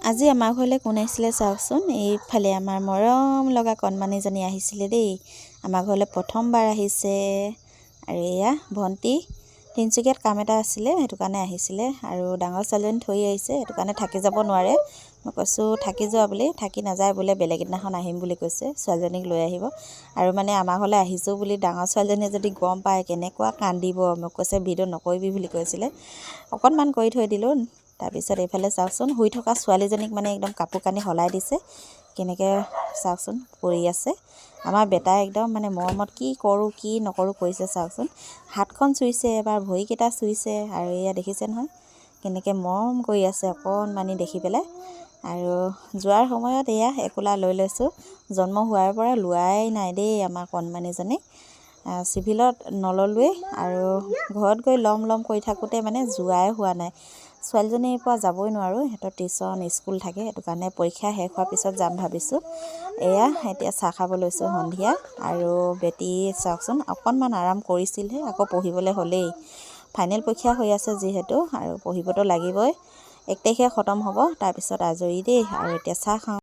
আজি আমাৰ ঘৰলৈ কোন আহিছিলে চাওকচোন। এইফালে আমাৰ মৰম লগা কণমানিজনী আহিছিলে দেই। আমাৰ ঘৰলৈ প্ৰথমবাৰ আহিছে। আৰু এয়া ভণ্টি তিনিচুকীয়াত কাম এটা আছিলে, সেইটো কাৰণে আহিছিলে। আৰু ডাঙৰ ছোৱালীজনী থৈ আহিছে, সেইটো কাৰণে থাকি যাব নোৱাৰে। মই কৈছোঁ থাকি যোৱা বুলি, থাকি নাযায় বোলে, বেলেগ এদিনাখন আহিম বুলি কৈছে। ছোৱালীজনীক লৈ আহিব। আৰু মানে আমাৰ ঘৰলৈ আহিছোঁ বুলি ডাঙৰ ছোৱালীজনীয়ে যদি গম পায় কেনেকুৱা কান্দিব। মোক কৈছে ভিডিঅ' নকৰিবি বুলি কৈছিলে, অকণমান কৰি থৈ দিলোঁ। তাৰপিছত এইফালে চাওকচোন, শুই থকা ছোৱালীজনীক মানে একদম কাপোৰ কানি সলাই দিছে। কেনেকৈ চাওকচোন পৰি আছে। আমাৰ বেটাই একদম মানে মৰমত কি কৰোঁ কি নকৰোঁ কৰিছে চাওকচোন। হাতখন চুইছে, এবাৰ ভৰিকেইটা চুইছে। আৰু এয়া দেখিছে নহয় কেনেকৈ মৰম কৰি আছে অকণমানি দেখি পেলাই। আৰু যোৱাৰ সময়ত এয়া একোলা লৈ লৈছোঁ। জন্ম হোৱাৰ পৰা লোৱাই নাই দেই আমাৰ কণমানিজনী। চিভিলত নললোৱেই, আৰু ঘৰত গৈ ল'ম কৰি থাকোঁতে মানে যোৱাই হোৱা নাই। ছোৱালীজনীৰ পৰা যাবই নোৱাৰোঁ, সিহঁতৰ টিউশ্যন স্কুল থাকে, সেইটো কাৰণে পৰীক্ষা শেষ হোৱাৰ পিছত যাম ভাবিছোঁ। এয়া এতিয়া চাহ খাব লৈছোঁ সন্ধিয়া। আৰু বেটি চাওকচোন অকণমান আৰাম কৰিছিলহে, আকৌ পঢ়িবলৈ হ'লেই। ফাইনেল পৰীক্ষা হৈ আছে যিহেতু, আৰু পঢ়িবতো লাগিবই। 1 তাৰিখে খতম হ'ব, তাৰপিছত আজৰি দেই। আৰু এতিয়া চাহ খাওঁ।